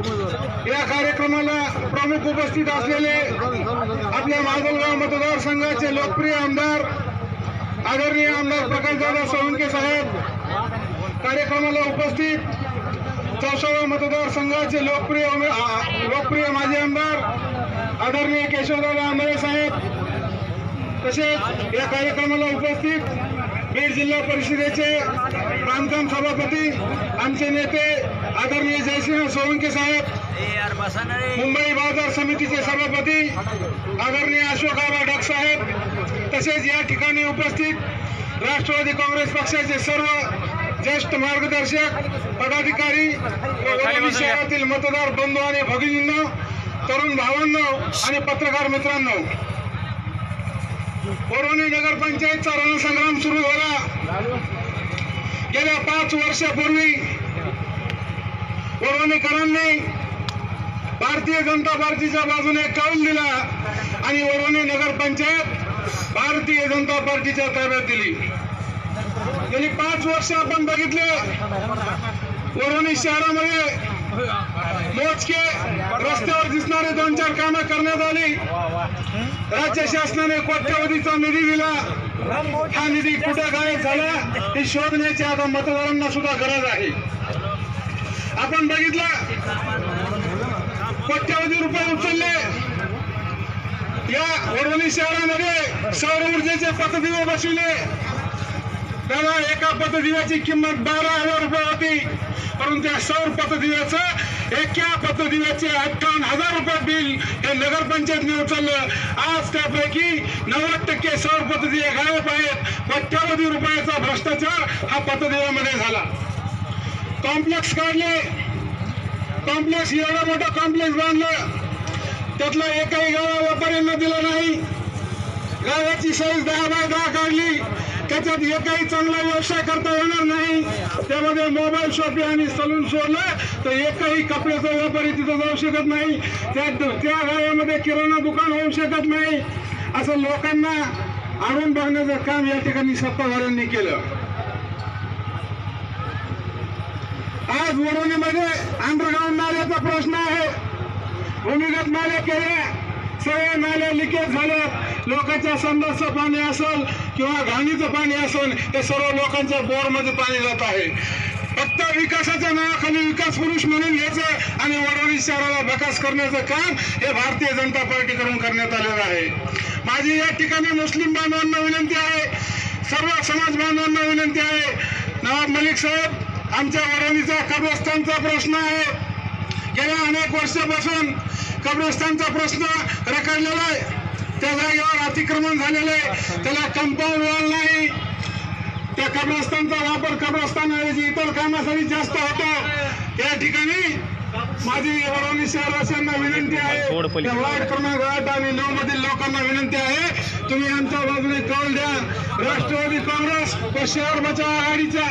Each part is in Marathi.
या कार्यक्रमाला प्रमुख उपस्थित असलेले आपल्या माजलगाव मतदारसंघाचे लोकप्रिय आमदार आदरणीय आमदार प्रकाशदादा सोळंके साहेब, कार्यक्रमाला उपस्थित 64 मतदारसंघाचे लोकप्रिय माजी आमदार आदरणीय केशवदादा आंबळे साहेब, तसेच या कार्यक्रमाला उपस्थित बीड जिल्हा परिषदेचे बांधकाम सभापती आमचे नेते आदरणीय जयसिंह सोळंके साहेब, मुंबई बाजार समितीचे सभापती आदरणीय अशोकआबा डक साहेब, तसेच या ठिकाणी उपस्थित राष्ट्रवादी काँग्रेस पक्षाचे सर्व ज्येष्ठ मार्गदर्शक पदाधिकारी व शहरातील मतदार बंधू आणि भगिनींनो, तरुण भावांनो आणि पत्रकार मित्रांनो, वरोणी नगरपंचायतचा रणसंग्राम सुरू झाला. गेल्या 5 वर्षापूर्वी वरोणीकरांनी भारतीय जनता पार्टीच्या बाजूने कौल दिला आणि वरोणी नगरपंचायत भारतीय जनता पार्टीच्या ताब्यात दिली. गेली 5 वर्ष आपण बघितले, वरोणी शहरामध्ये मोजके रस्त्यावर दिसणारे 2-4 कामं करण्यात आली. राज्य शासनाने कोट्यवधीचा निधी दिला. हा निधी कुठे गायब झाला हे शोधण्याची आता मतदारांना सुद्धा गरज आहे. आपण बघितलं, कोट्यवधी रुपये उचलले. या वरोणी शहरामध्ये सौर ऊर्जेचे पथदिवे बसविले. त्याला एका पथदिव्याची किंमत 12,000 रुपये होती, परंतु त्या सौर पथदिव्याचं एका पथदिव्याचे 58,000 रुपये बिल हे नगरपंचायतने उचललं. आज त्यापैकी 90% सौर पथदिवे गायब आहेत. कोट्यवधी रुपयाचा भ्रष्टाचार हा पथदिव्यामध्ये झाला. कॉम्प्लेक्स काढले, कॉम्प्लेक्स एवढं मोठं कॉम्प्लेक्स बांधलं, त्यातला एकाही गावा व्यापाऱ्यांना दिला नाही. गावाची साईज 10x10 काढली, त्याच्यात एकही चांगला व्यवसाय करता येणार नाही. त्यामध्ये मोबाईल शॉपी आणि सलून सोडलं तर एकही कपड्याचा व्यापारी तिथं जाऊ शकत नाही. त्या गावामध्ये किराणा दुकान होऊ शकत नाही. असं लोकांना आणून बघण्याचं काम या ठिकाणी सत्ताधाऱ्यांनी केलं. आज वरोणीमध्ये अंडरग्राउंड नाल्याचा प्रश्न आहे. भूमिगत नाले केले, सगळे नाले लिकेज झाले. लोकांच्या संडासचं पाणी असेल किंवा घाणीचं पाणी असेल, हे सर्व लोकांच्या बोरमध्ये पाणी जात आहे. फक्त विकासाच्या नावाखाली विकास पुरुष म्हणून घ्यायचं आणि वरोणी शहराला बकास करण्याचं काम हे भारतीय जनता पार्टीकडून करण्यात आलेलं आहे. माझी या ठिकाणी मुस्लिम बांधवांना विनंती आहे, सर्व समाज बांधवांना विनंती आहे. नवाब मलिक साहेब, आमच्या वरोणीचा कब्रस्तानचा प्रश्न आहे. गेल्या अनेक वर्षापासून कब्रस्तानचा प्रश्न रखडलेला आहे. त्या जागेवर अतिक्रमण झालेलं आहे, त्याला कंपाऊंड वॉल नाही. त्या कब्रस्तानचा वापर कब्रस्तानाऐवजी इतर कामासाठी जास्त होतो. या ठिकाणी माझी वरोणी शहरवासियांना विनंती आहे, वार्ड क्रमांक 8 आणि 9 मधील लोकांना विनंती आहे, तुम्ही आमच्या बाजूने कौल द्या. राष्ट्रवादी काँग्रेस व शहर बचाव आघाडीच्या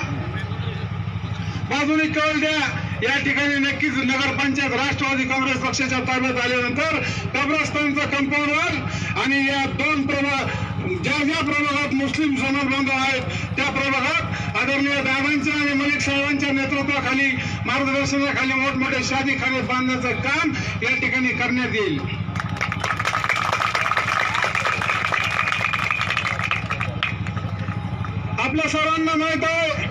बाजूने कौल द्या. या ठिकाणी नक्कीच नगरपंचायत राष्ट्रवादी काँग्रेस पक्षाच्या ताब्यात आल्यानंतर कब्रस्तानचा कंपाऊंड वॉल आणि या 2 ज्या प्रभागात मुस्लिम समाज बांधव आहेत त्या प्रभागात आदरणीय दादांच्या आणि मलिक साहेबांच्या नेतृत्वाखाली मार्गदर्शनाखाली मोठमोठे शादीखाने बांधण्याचं काम या ठिकाणी करण्यात येईल. आपल्या सर्वांना माहित आहे,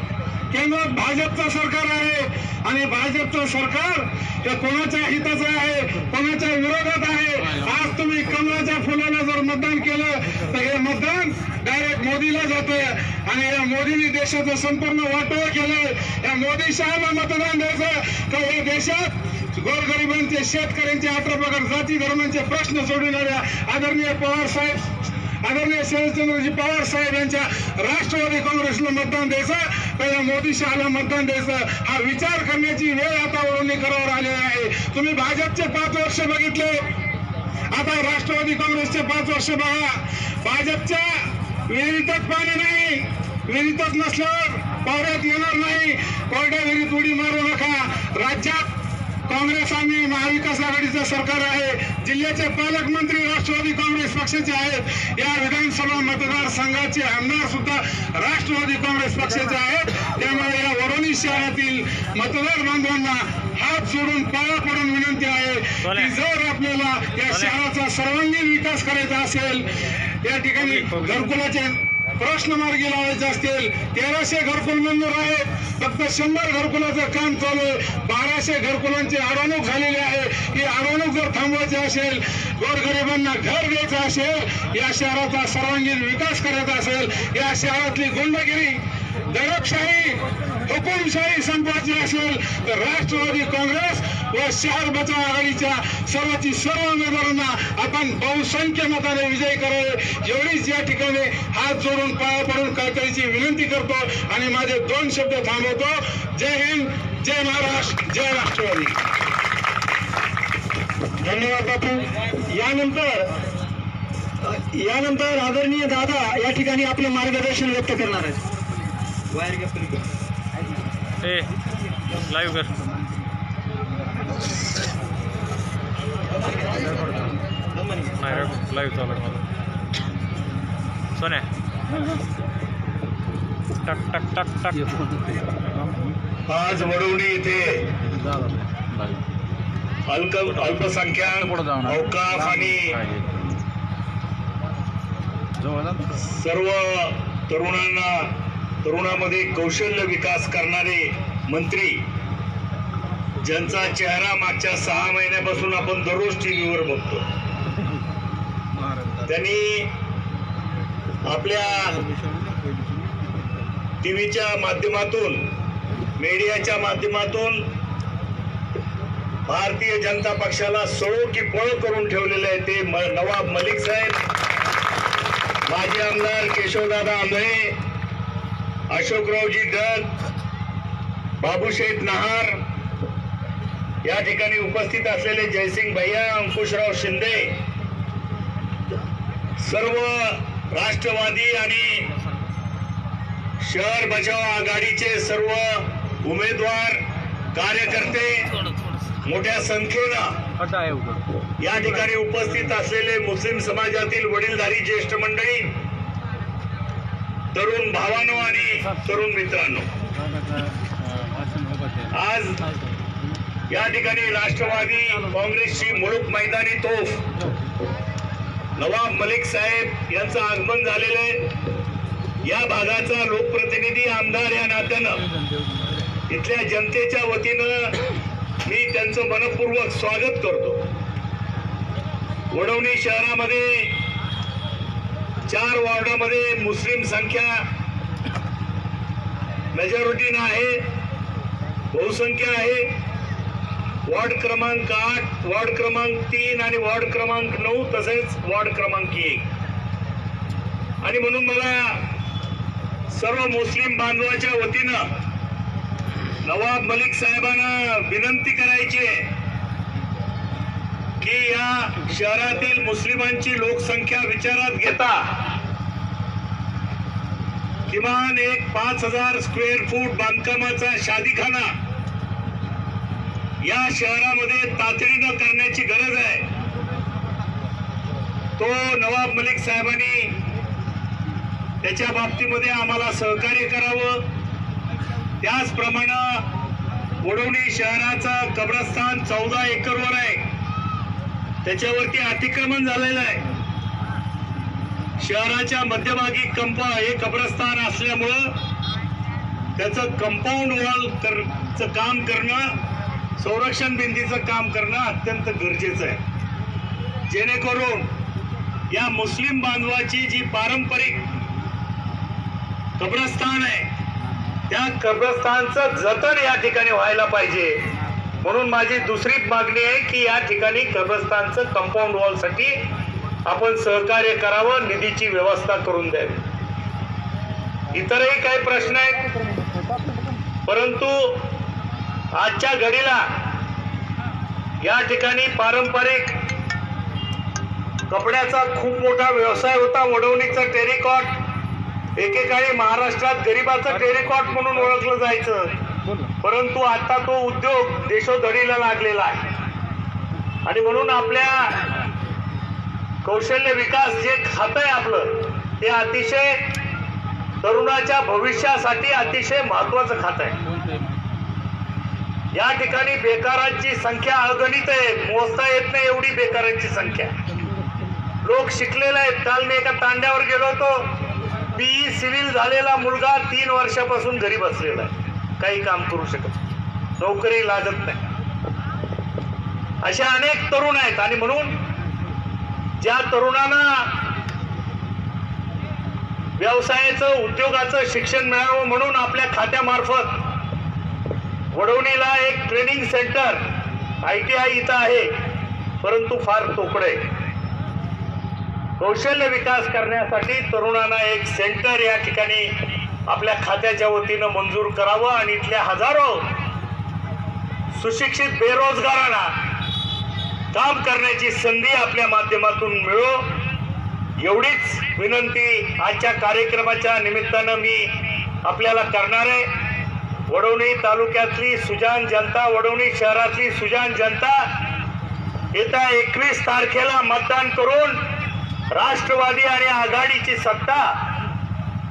केंद्रात भाजपचं सरकार आहे आणि भाजपचं सरकार हे कोणाच्या हिताचं आहे, कोणाच्या विरोधात आहे. आज तुम्ही कमळाच्या फुलाला जर मतदान केलं तर हे मतदान डायरेक्ट मोदीला जातंय आणि या मोदींनी देशाचं संपूर्ण वाटोळं केलंय. या मोदी साहेबांना मतदान द्यायचं तर या देशात गोरगरिबांचे, शेतकऱ्यांचे, 18 प्रकार जाती धर्मांचे प्रश्न सोडविणाऱ्या आदरणीय पवार साहेब, आदरणीय शरदचंद्रजी पवार साहेब यांच्या राष्ट्रवादी काँग्रेसला मतदान द्यायचं तर या मोदी शहाला मतदान द्यायचं, हा विचार करण्याची वेळ आता वरोणीकरांवर आलेली आहे. तुम्ही भाजपचे 5 वर्ष बघितले, आता राष्ट्रवादी काँग्रेसचे 5 वर्ष बघा. भाजपच्या विहिरीतच पाणी नाही, विहिरीतच नसल्यावर पावड्यात येणार नाही. कोरड्या विहिरीत उडी मारू नका. राज्यात काँग्रेस आणि महाविकास आघाडीचं सरकार आहे. जिल्ह्याचे पालकमंत्री राष्ट्रवादी काँग्रेस पक्षाचे आहेत. या विधानसभा मतदारसंघाचे आमदार सुद्धा राष्ट्रवादी काँग्रेस पक्षाचे आहेत. त्यामुळे या वडोणी शहरातील मतदार बांधवांना हात जोडून पाया पडून विनंती आहे की जर आपल्याला या शहराचा सर्वांगीण विकास करायचा असेल, या ठिकाणी घरकुलाचे प्रश्न मार्गी लावायचे असतील, 1300 घरकुल मंजूर आहेत, फक्त 100 घरकुलाचं काम चालू आहे. 1200 घरकुलांची अडवणूक झालेली आहे. ही अडवणूक जर थांबवायची असेल, गोरगरिबांना घर द्यायचं असेल, या शहराचा सर्वांगीण विकास करायचा असेल, या शहरातली गुंडगिरी, दडपशाही, हुकुमशाही संपवायची असेल तर राष्ट्रवादी काँग्रेस व शहर बचाव आघाडीच्या सर्व उमेदवारांना आपण बहुसंख्य मताने विजयी करावे एवढीच या ठिकाणी हात जोडून पाया पडून काहीतरीची विनंती करतो आणि माझे 2 शब्द थांबवतो. जय हिंद, जय महाराष्ट्र, जय राष्ट्रवादी. धन्यवाद बापू. यानंतर आदरणीय दादा या ठिकाणी आपले मार्गदर्शन व्यक्त करणार आहेत. लाईव्ह कर. लाईव्ह चालू आहे माझं. सोन्या टक टक टक टक. आज वडवणी येथे अल्पसंख्याक, औकाफ आणि सर्व तरुणामध्ये कौशल्य विकास करणारे मंत्री, ज्यांचा चेहरा मागच्या 6 महिन्यापासून आपण दररोज टीव्हीवर बघतो, त्यांनी आपल्या टीव्हीच्या माध्यमातून, मीडियाच्या माध्यमातून भारतीय जनता पक्षाला सळो की पळो करून ठेवलेले आहे. ते नवाब मलिक साहेब, माजी आमदार केशवदादा आंधळे, अशोकरावजी डग, बाबूशेठ नहार, या ठिकाणी उपस्थित असलेले जयसिंग भैया, अंकुशराव शिंदे, सर्व राष्ट्रवादी आणि शहर बचाव आघाडीचे सर्व उमेदवार, कार्यकर्ते मोठ्या संख्येनं या ठिकाणी उपस्थित असलेले मुस्लिम समाजातील वडीलधारी ज्येष्ठ मंडळी, तरुण भावांनो आणि तरुण मित्रांनो, आज या ठिकाणी राष्ट्रवादी काँग्रेसची मुळूक मैदानी तोफ नवाब मलिक साहेब यांचं आगमन झालेलं आहे. या भागाचा लोकप्रतिनिधी, आमदार या नात्यानं इथल्या जनतेच्या वतीनं मी त्यांचं मनपूर्वक स्वागत करतो. वडवणी शहरामध्ये 4 वॉर्डामध्ये मुस्लिम संख्या मेजॉरिटी आहे, बहुसंख्या आहे. वॉर्ड क्रमांक 8, वॉर्ड क्रमांक 3 आणि वॉर्ड क्रमांक 9, तसेच वॉर्ड क्रमांक 1. आणि म्हणून मला सर्व मुस्लिम बांधवाच्या वतीनं नवाब मलिक साहेबांना विनंती करायची आहे की या शहरातील मुस्लिमांची लोकसंख्या विचारात घेता किमान एक 5000 स्क्वेअर फूट बांधकामाचा शादीखाना या शहरामध्ये तातडीनं करण्याची गरज आहे. तो नवाब मलिक साहेबांनी त्याच्या बाबतीमध्ये आम्हाला सहकार्य करावं. त्याचप्रमाणे वडवणी शहराचं कब्रस्तान 14 एकरवर आहे, त्याच्यावरती अतिक्रमण झालेलं आहे. शहराच्या मध्यभागी हे कब्रस्तान असल्यामुळं त्याचं कंपाऊंड वॉलचं काम करणं, संरक्षण भिंतीचं काम करणं अत्यंत गरजेचं आहे, जेणेकरून या मुस्लिम बांधवाची जी पारंपरिक कब्रस्तान आहे त्या कब्रस्तानचं जतन या ठिकाणी व्हायला पाहिजे. म्हणून माझी दुसरी मागणी आहे की या ठिकाणी कब्रस्तानचं कंपाऊंड वॉलसाठी आपण सहकार्य करावं, निधीची व्यवस्था करून द्यावी. इतरही काही प्रश्न आहेत, परंतु आजच्या घडीला या ठिकाणी पारंपरिक कपड्याचा खूप मोठा व्यवसाय होता. वडवणीचं टेरिकॉट एकेकाळी महाराष्ट्रात गरिबाचं टेरिकॉट म्हणून ओळखलं जायचं. परंतु आता तो उद्योग देशोधडीला लागलेला आहे आणि म्हणून आपल्या कौशल्य विकास जे खातं आहे आपलं ते अतिशय तरुणाच्या भविष्यासाठी अतिशय महत्वाचं खातं आहे. या ठिकाणी बेकारांची संख्या अगणित आहे, मोजता येत नाही एवढी बेकारांची संख्या. लोक शिकलेले आहेत. काल मी एका तांड्यावर गेलो होतो, बीई सिव्हिल झालेला मुलगा 3 वर्षापासून घरी बसलेला आहे, काही काम करू शकत, नोकरी लागत नाही. अशा अनेक तरुण आहेत आणि म्हणून ज्या तरुणांना व्यवसायाचं उद्योगाचं शिक्षण मिळावं म्हणून आपल्या खात्यामार्फत वडवणीला एक ट्रेनिंग सेंटर ITI इथं आहे, परंतु फार तोकडं आहे. कौशल्य विकास करण्यासाठी तरुणांना एक सेंटर या ठिकाणी आपल्या खात्याच्या वतीनं मंजूर करावं आणि इथल्या हजारो सुशिक्षित बेरोजगारांना काम करण्याची संधी आपल्या माध्यमातून मिळो, एवढीच विनंती आजच्या कार्यक्रमाच्या निमित्तानं मी आपल्याला करणार आहे. वडवणी तालुक्यातली सुजाण जनता, वडवणी शहरातली सुजाण जनता येत्या 21 तारखेला मतदान करून राष्ट्रवादी आणि आघाडीची सत्ता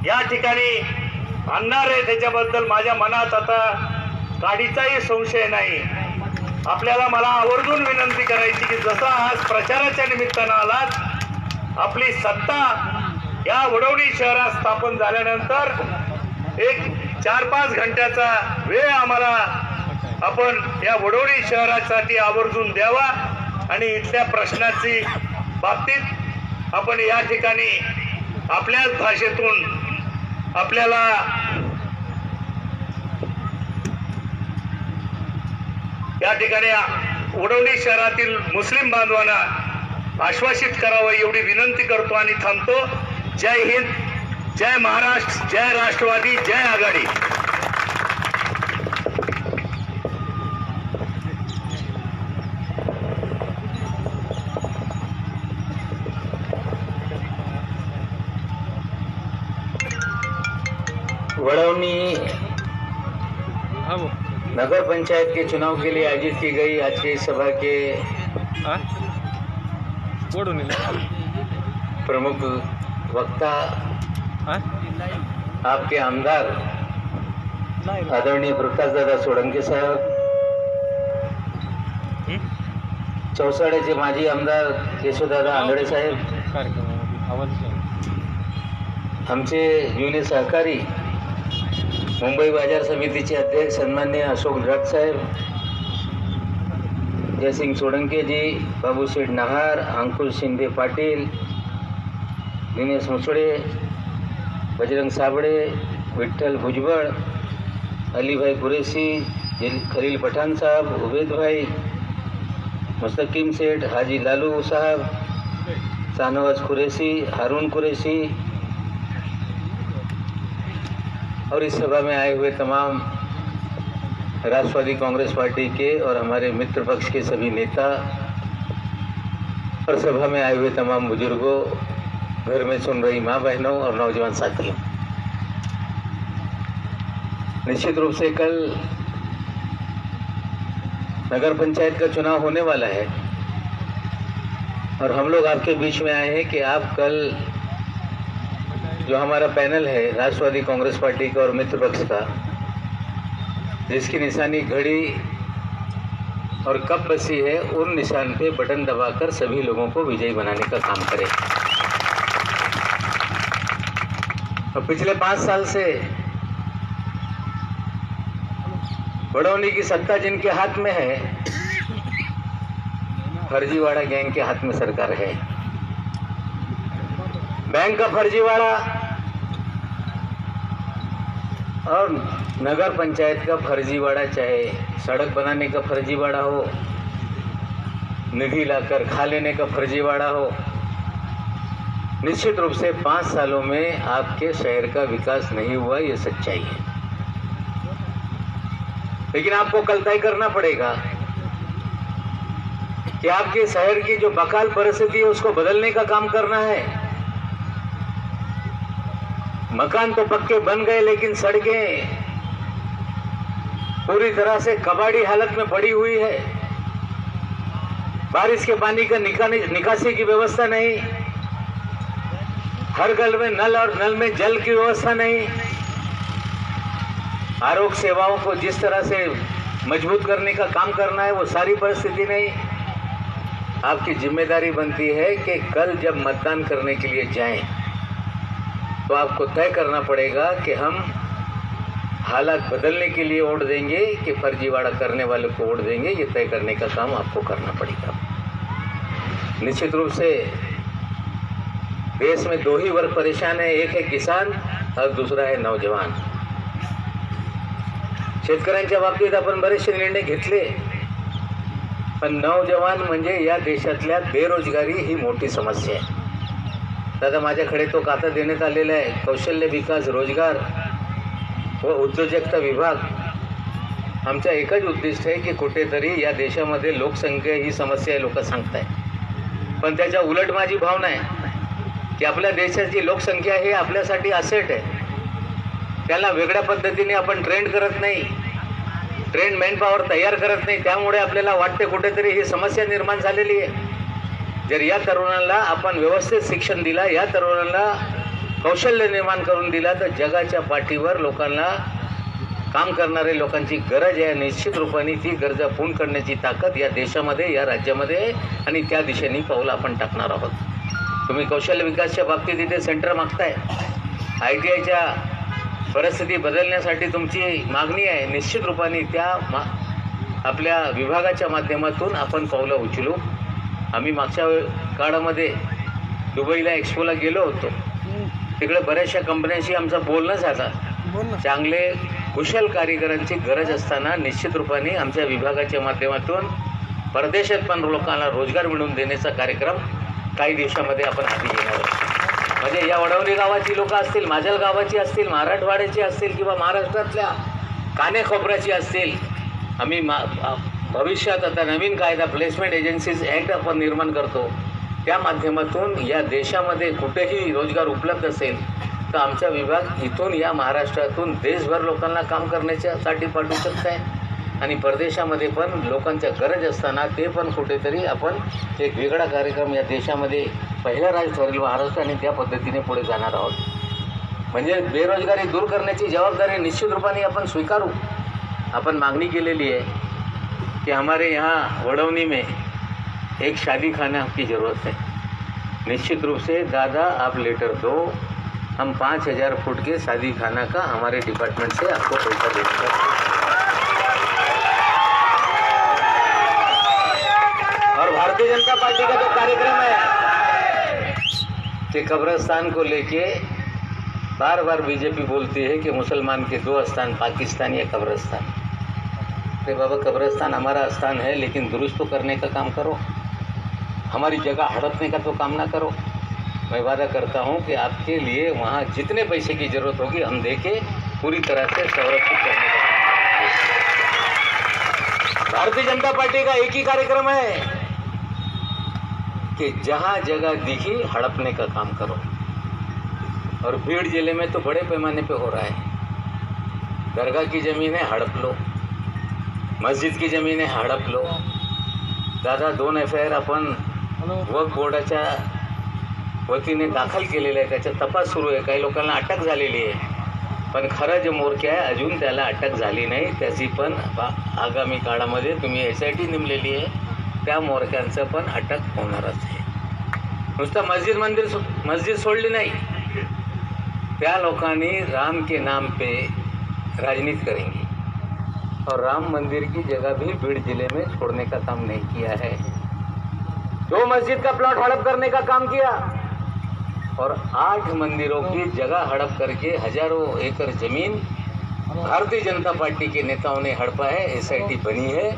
या ठिकाणी आणणार आहे. त्याच्याबद्दल माझ्या मनात आता काडीचाही संशय नाही. आपल्याला मला आवर्जून विनंती करायची की जसं आज प्रचाराच्या निमित्तानं आलात, आपली सत्ता या वडवणी शहरात स्थापन झाल्यानंतर एक 4-5 घंट्याचा वेळ आम्हाला आपण या वडवणी शहरासाठी आवर्जून द्यावा आणि इथल्या प्रश्नाची बाबतीत आपण या ठिकाणी आपल्याच भाषेतून आपल्याला या ठिकाणी वडवणी शहरातील मुस्लिम बांधवांना आश्वासित करावं एवढी विनंती करतो आणि थांबतो. जय हिंद, जय महाराष्ट्र, जय राष्ट्रवादी, जय आघाडी. वडवनी नगर पंचायत के चुनाव के लिए आयोजित की गई आज की सभा के प्रमुख वक्ता आपके आमदार आदरणीय प्रकाशदादा सोळंके साहेब, चौसाड्याचे माजी आमदार केशवदादा आंधळे साहेब, आमचे जुने सहकारी मुंबई बाजार समितीचे अध्यक्ष सन्माननीय अशोक ड्रग साहेब, जयसिंग सोळंके जी, बाबूशेठ नहार, अंकुश शिंदे पाटील, दिनेश मुसळे, बजरंग साबळे, विठ्ठल भुजबळ, अलीभाई कुरेशी, खलील पठान साहब, उबैद भाई, मुस्तकीम सेठ, हाजी लालू साहब, शाहनवाज कुरेशी, हारून कुरेशी और इस सभा में आए हुए तमाम राष्ट्रवादी कांग्रेस पार्टी के और हमारे मित्र पक्ष के सभी नेता और सभा में आए हुए तमाम बुजुर्गों, घर में सुन रही माँ बहनों और नौजवान साथियों, निश्चित रूप से कल नगर पंचायत का चुनाव होने वाला है और हम लोग आपके बीच में आए हैं कि आप कल जो हमारा पैनल है राष्ट्रवादी कांग्रेस पार्टी का और मित्र पक्ष का, जिसकी निशानी घड़ी और कप बसी है, उन निशान पे बटन दबाकर सभी लोगों को विजयी बनाने का काम करें. और पिछले 5 साल से वडवनी की सत्ता जिनके हाथ में है, फर्जीवाड़ा गैंग के हाथ में सरकार है. बैंक का फर्जीवाड़ा और नगर पंचायत का फर्जीवाड़ा, चाहे सड़क बनाने का फर्जीवाड़ा हो, निधि लाकर खा लेने का फर्जीवाड़ा हो, निश्चित रूप से 5 सालों में आपके शहर का विकास नहीं हुआ, ये सच्चाई है. लेकिन आपको कल तय करना पड़ेगा कि आपके शहर की जो बकाल परिस्थिति है उसको बदलने का काम करना है. मकान तो पक्के बन गए लेकिन सड़कें पूरी तरह से कबाड़ी हालत में पड़ी हुई है। बारिश के पानी का निकासी की व्यवस्था नहीं, हर घर में नल और नल में जल की व्यवस्था नहीं, आरोग्य सेवाओं को जिस तरह से मजबूत करने का काम करना है वो सारी परिस्थिति नहीं। आपकी जिम्मेदारी बनती है कि कल जब मतदान करने के लिए जाएं तो आपको तय करना पड़ेगा कि हम हालात बदलने के लिए वोट देंगे कि फर्जीवाड़ा करने वालों को वोट देंगे। ये तय करने का काम आपको करना पड़ेगा। निश्चित रूप से देश में दो ही वर्ग परेशान है, एक है किसान और दूसरा है नौजवान। शेतकऱ्यांच्या बाबतीत आपण बरेचसे निर्णय घेतले, पण नौजवान म्हणजे या देशातल्या बेरोजगारी ही मोठी समस्या आहे। दादा माझ्याकडे तो खाता देण्यात आलेला आहे, कौशल्य विकास, रोजगार व उद्योजकता विभाग। आमचा एकच उद्दिष्ट आहे की कुठेतरी या देशामध्ये लोकसंख्या ही समस्या आहे, लोक सांगताय, पण त्याच्या उलट माझी भावना आहे की आपल्या देशाची लोकसंख्या ही आपल्यासाठी असेट आहे। त्याला वेगळ्या पद्धतीने आपण ट्रेंड करत नाही, ट्रेंड मॅनपॉवर तयार करत नाही, त्यामुळे आपल्याला वाटते कुठेतरी ही समस्या निर्माण झालेली आहे। जर या तरुणांना आपण व्यवस्थित शिक्षण दिला, या तरुणांना कौशल्य निर्माण करून दिला तर जगाच्या पाठीवर लोकांना काम करणारे लोकांची गरज आहे। निश्चित रूपाने ती गरज पूर्ण करण्याची ताकद या देशामध्ये, या राज्यामध्ये आणि त्या दिशेने पाऊल आपण टाकणार आहोत। तुम्ही कौशल्य विकासच्या बाबतीत इथे सेंटर मागताय, ITIच्या परिस्थिती बदलण्यासाठी तुमची मागणी आहे। निश्चित रूपाने त्या आपल्या विभागाच्या माध्यमातून आपण पावलं उचलू। आम्ही मागच्या काळामध्ये दुबईला एक्सपोला गेलो होतो, तिकडे बऱ्याचशा कंपन्यांशी आमचं बोलणं झालं। चांगले कुशल कारीगरांची गरज असताना निश्चित रूपाने आमच्या विभागाच्या माध्यमातून परदेशात पण लोकांना रोजगार मिळवून देण्याचा कार्यक्रम काही दिवसामध्ये आपण हाती घेणार आहोत। म्हणजे या वडवली गावाची लोक असतील, माझ्या गावाची असतील, मराठवाड्याची असतील किंवा महाराष्ट्रातल्या कानेकोपऱ्याची असतील, आम्ही भविष्यात आता नवीन कायदा प्लेसमेंट एजन्सीज ॲक्ट आपण निर्माण करतो, त्या माध्यमातून या देशामध्ये कुठेही रोजगार उपलब्ध असेल तर आमचा विभाग इथून या महाराष्ट्रातून देशभर लोकांना काम करण्यासाठी पाठवू शकत आहे। आणि परदेशामध्ये पण लोकांच्या गरज असताना ते पण कुठेतरी आपण एक वेगळा कार्यक्रम या देशामध्ये पहिला राज्य ठरेल महाराष्ट्र आणि त्या पद्धतीने पुढे जाणार आहोत। म्हणजे बेरोजगारी दूर करण्याची जबाबदारी निश्चित रूपाने आपण स्वीकारू। अपन मांगनी केलेली है कि हमारे यहाँ वडौनी में एक शादी खाना की ज़रूरत है। निश्चित रूप से दादा आप लेटर दो, हम 5000 फुट के शादी खाना का हमारे डिपार्टमेंट से आपको पैसा देंगे। और भारतीय जनता पार्टी का जो कार्यक्रम है कि कब्रिस्तान को लेके बार बार बीजेपी बोलती है कि मुसलमान के 2 स्थान, पाकिस्तान या कब्रिस्तान। अरे बाबा, कब्रिस्तान हमारा स्थान है, लेकिन दुरुस्त तो करने का काम करो, हमारी जगह हड़पने का तो काम ना करो। मैं वादा करता हूं कि आपके लिए वहाँ जितने पैसे की ज़रूरत होगी हम देके पूरी तरह से संरक्षित करने का काम। भारतीय जनता पार्टी का एक ही कार्यक्रम है कि जहाँ जगह दिखी हड़पने का काम करो। और भीड़ जिले में तो बड़े पैमाने पे हो रहा है। दरगाह की ज़मीन है, हड़प लो, मस्जिद की ज़मीन है, हड़प लो। दादा 2 FIR आपण वक्फ बोर्डाच्या वतीने दाखल केलेले आहे, त्याचा तपास सुरू आहे। काही लोकांना अटक झालेली आहे, पण खरं जे मोरक्या आहे अजून त्याला अटक झाली नाही, त्याची पण आगामी काळामध्ये तुम्ही SIT नेमलेली आहे, त्या मोरक्यांचं पण अटक होणारच आहे। नुसतं मस्जिद सोडली नाही, त्या लोकांनी राम के नाम पे राजनीति करेंगे और राम मंदिर की जगह भी भीड़ जिले में छोड़ने का काम नहीं किया है। 2 मस्जिद का प्लॉट हड़प करने का काम किया और 8 मंदिरों की जगह हड़प करके हजारों एकड़ जमीन भारतीय जनता पार्टी के नेताओं ने हड़पा है। SIT बनी है,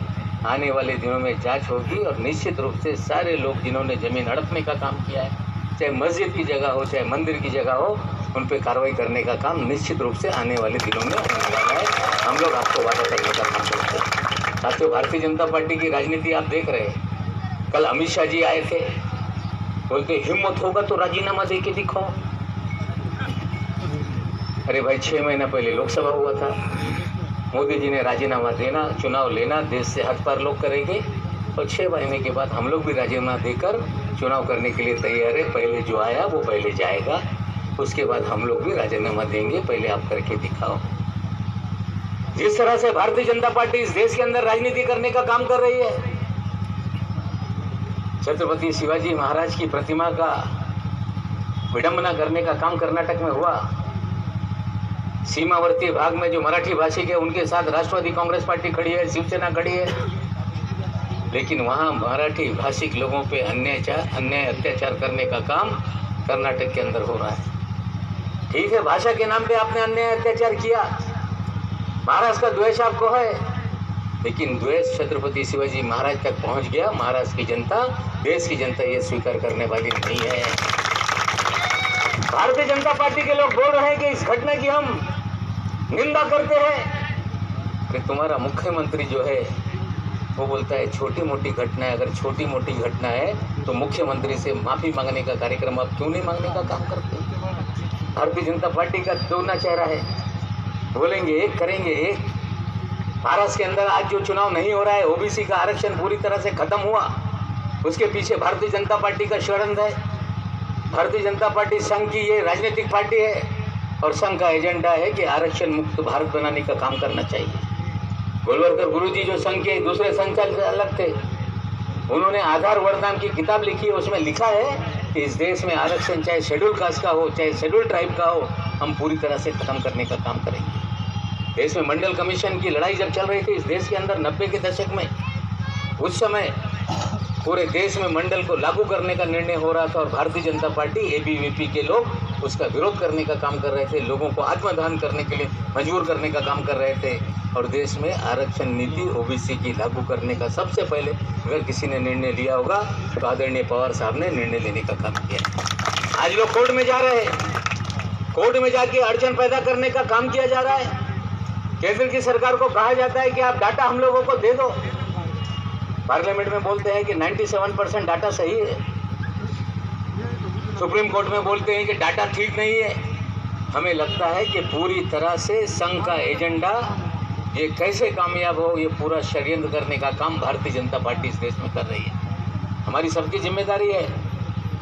आने वाले दिनों में जांच होगी और निश्चित रूप से सारे लोग जिन्होंने जमीन हड़पने का काम किया है, चाहे मस्जिद की जगह हो चाहे मंदिर की जगह हो, उन पर कार्रवाई करने का काम निश्चित रूप से आने वाले दिनों में होने वाला है। हम लोग आपको वादा करने का काम करते हैं। साथियों, भारतीय जनता पार्टी की राजनीति आप देख रहे हैं। कल अमित शाह जी आए थे, बोलते हिम्मत होगा तो राजीनामा दे के दिखाओ। अरे भाई, 6 महीना पहले लोकसभा हुआ था, मोदी जी ने राजीनामा देना, चुनाव लेना, देश से हद पार लोग करेंगे और 6 महीने के बाद हम लोग भी राजीनामा देकर चुनाव करने के लिए तैयार है। पहले जो आया वो पहले जाएगा, उसके बाद हम लोग भी राजीनामा देंगे, पहले आप करके दिखाओ। जिस तरह से भारतीय जनता पार्टी इस देश के अंदर राजनीति करने का काम कर रही है, छत्रपति शिवाजी महाराज की प्रतिमा का विडंबना करने का काम कर्नाटक में हुआ। सीमावर्ती भाग में जो मराठी भाषिक है उनके साथ राष्ट्रवादी कांग्रेस पार्टी खड़ी है, शिवसेना खड़ी है, लेकिन वहां मराठी भाषिक लोगों पे अन्याय अत्याचार करने का काम कर्नाटक के अंदर हो रहा है। ठीक है, भाषा के नाम पे आपने अन्याय अत्याचार किया, महाराष्ट्र का द्वेष आपको है, लेकिन द्वेष छत्रपति शिवाजी महाराज तक पहुंच गया। महाराष्ट्र की जनता, देश की जनता ये स्वीकार करने वाली नहीं है। भारतीय जनता पार्टी के लोग बोल रहे हैं कि इस घटना की हम निंदा करते हैं। कि तुम्हारा मुख्यमंत्री जो है वो बोलता है छोटी मोटी घटना है। अगर छोटी मोटी घटना है तो मुख्यमंत्री से माफी मांगने का कार्यक्रम आप क्यों नहीं मांगने का काम करते? भारतीय जनता पार्टी का दोना चेहरा है, बोलेंगे एक, करेंगे एक। महाराष्ट्र के अंदर आज जो चुनाव नहीं हो रहा है, ओबीसी का आरक्षण पूरी तरह से खत्म हुआ, उसके पीछे भारतीय जनता पार्टी का षड्यंत्र है। भारतीय जनता पार्टी संघ की ये राजनीतिक पार्टी है और संघ का एजेंडा है कि आरक्षण मुक्त भारत बनाने का काम करना चाहिए। गोलवलकर गुरुजी जो संघ के दूसरे संचालक थे, उन्होंने आधार वरदान की किताब लिखी है, उसमें लिखा है कि इस देश में आरक्षण चाहे शेड्यूल कास्ट का हो, चाहे शेड्यूल ट्राइब का हो, हम पूरी तरह से खत्म करने का काम करेंगे। देश में मंडल कमीशन की लड़ाई जब चल रही थी इस देश के अंदर 90 के दशक में, उस समय पूरे देश में मंडल को लागू करने का निर्णय हो रहा था और भारतीय जनता पार्टी, एबीवीपी के लोग उसका विरोध करने का काम कर रहे थे, लोगों को आत्मदान करने के लिए मजबूर करने का काम कर रहे थे। और देश में आरक्षण नीति ओबीसी की लागू करने का सबसे पहले अगर किसी ने निर्णय लिया होगा तो आदरणीय पवार साहब ने निर्णय लेने का काम किया। आज लोग कोर्ट में जा रहे हैं, कोर्ट में जाके अड़चन पैदा करने का काम किया जा रहा है। केंद्र की सरकार को कहा जाता है कि आप डाटा हम लोगों को दे दो। पार्लियामेंट में बोलते हैं कि 97% डाटा सही है, सुप्रीम कोर्ट में बोलते हैं कि डाटा ठीक नहीं है। हमें लगता है कि पूरी तरह से संघ का एजेंडा ये कैसे कामयाब हो, ये पूरा षड्यंत्र करने का काम भारतीय जनता पार्टी इस देश में कर रही है। हमारी सबकी जिम्मेदारी है,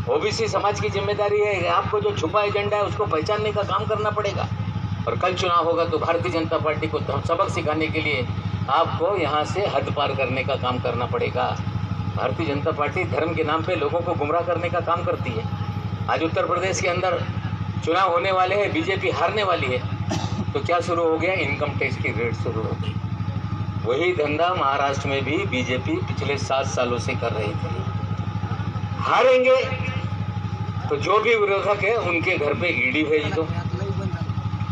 ओबीसी समाज की जिम्मेदारी है। आपको जो छुपा एजेंडा है उसको पहचानने का काम करना पड़ेगा। और कल चुनाव होगा तो भारतीय जनता पार्टी को सबक सिखाने के लिए आपको यहाँ से हद पार करने का काम करना पड़ेगा। भारतीय जनता पार्टी धर्म के नाम पे लोगों को गुमराह करने का काम करती है। आज उत्तर प्रदेश के अंदर चुनाव होने वाले हैं, बीजेपी हारने वाली है, तो क्या शुरू हो गया? इनकम टैक्स की रेट शुरू हो गई। वही धंधा महाराष्ट्र में भी बीजेपी पिछले 7 सालों से कर रही थी। हारेंगे तो जो भी विरोधक है उनके घर पे ईडी भेज दो,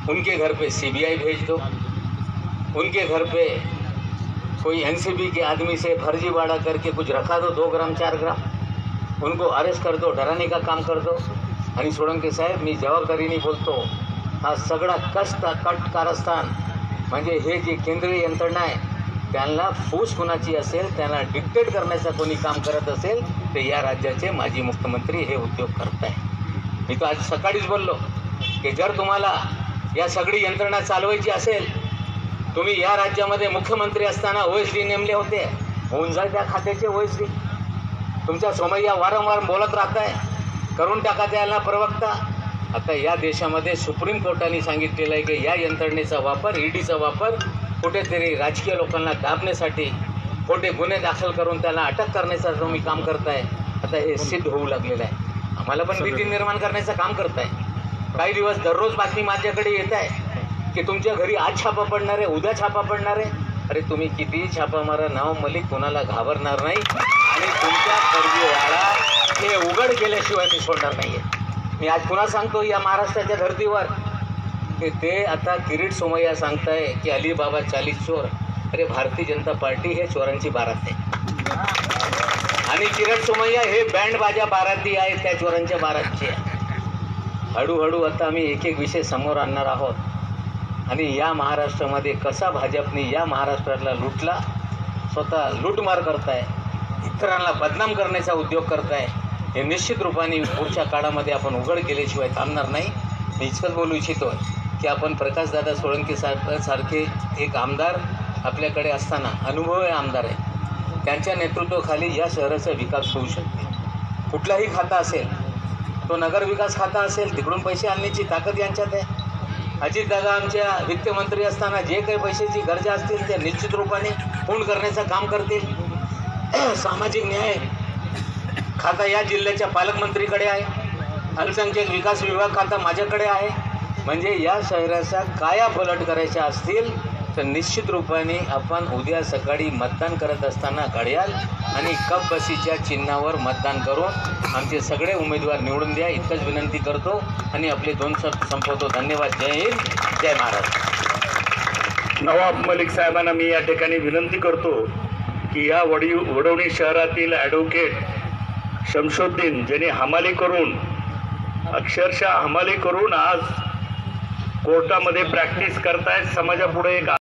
उनके घर पे सीबीआई भेज दो, उनके घर पे कोई एनसीबी के आदमी से फर्जीवाड़ा करके कुछ रखा दो, 2 ग्राम 4 ग्राम, उनको अरेस्ट कर दो, डराने का काम कर दो। आणि सोळंके साहेब, मी जबाबदारीने बोलतो, हा सगळा कट कारस्थान म्हणजे हे जे केंद्रीय यंत्रणा आहे त्यांना फूस कुणाची असेल, त्यांना डिक्टेट करण्याचं कोणी काम करत असेल तर या राज्याचे माजी मुख्यमंत्री हे उद्योग करत आहे। मी तो आज सकाळीच बोललो की जर तुम्हाला या सगळी यंत्रणा चालवायची असेल, तुम्ही या राज्यामध्ये मुख्यमंत्री असताना ओएसडी नेमले होते, होऊन जाईल त्या खात्याचे ओएसडी। तुमच्या सोमय्या वारंवार बोलत राहत आहे, करून टाका त्याला प्रवक्ता। आता या देशामध्ये सुप्रीम कोर्टाने सांगितलेलं आहे की या यंत्रणेचा वापर, ईडीचा वापर कुठेतरी राजकीय लोकांना दाबण्यासाठी, खोटे गुन्हे दाखल करून त्याला अटक करण्याचा तुम्ही काम करताय। आता हे सिद्ध होऊ लागलेलं आहे। आम्हाला पण भीती निर्माण करण्याचं काम करताय। काही दिवस दररोज बातमी माझ्याकडे येत आहे की तुमच्या घरी आज छापा पडणार आहे, उद्या छापा पडणार आहे। अरे तुम्ही कितीही छापा मारा, नाव मलिक कोणाला घाबरणार नाही आणि तुमच्या फर्जीवाडा हे उघड केल्याशिवाय मी सोडणार नाही आहे। मी आज पुन्हा सांगतो या महाराष्ट्राच्या धर्तीवर की ते आता किरीट सोमय्या सांगताय की अलीबाबा 40 चोर। अरे भारतीय जनता पार्टी हे चोरांची बारात आहे आणि किरीट सोमय्या हे बँड बाजा बाराती आहे, त्या चोरांच्या बारातची आहे। हळूहळू आता आम्ही एक एक विषय समोर आणणार आहोत आणि या महाराष्ट्रामध्ये कसा भाजपने या महाराष्ट्राला लुटला, स्वतः लूटमार करताय, इतरांना बदनाम करण्याचा उद्योग करताय, हे निश्चित रूपाने पुढच्या काळामध्ये आपण उघड केल्याशिवाय थांबणार नाही। मी इतकंच बोलू इच्छितो की आपण प्रकाशदादा सोळंके सारखे एक आमदार आपल्याकडे असताना, अनुभवी आमदार आहे, त्यांच्या नेतृत्वाखाली या शहराचा विकास होऊ शकते. कुठलाही खाता असेल, तो नगरविकास खाता असेल, तिकडून पैसे आणण्याची ताकद यांच्यात आहे. अजितदादा आमच्या वित्तमंत्री असताना जे काही पैशाची गरजा असतील त्या निश्चित रूपाने पूर्ण करण्याचं काम करतील. सामाजिक न्याय खाता या जिल्ह्याच्या पालकमंत्रीकडे आहे, अल्पसंख्याक विकास विभाग खाता माझ्याकडे आहे. म्हणजे या शहराचा कायापालट करायच्या असतील तर निश्चित रूपाने आपण उद्या सकाळी मतदान करत असताना घड्याळ आणि कप बसीच्या चिन्हावर मतदान करून आमचे सगळे उमेदवार निवडून द्या, इतकंच विनंती करतो आणि आपले 2 शब्द संपवतो. धन्यवाद. जय हिंद, जय महाराष्ट्र. नवाब मलिक साहेबांना मी या ठिकाणी विनंती करतो की या वडवणी शहरातील ॲडव्होकेट शमशुद्दीन ज्यांनी हमाली करून, अक्षरशः हमाली करून आज कोर्टामध्ये प्रॅक्टिस करतायत, समाजापुढे एक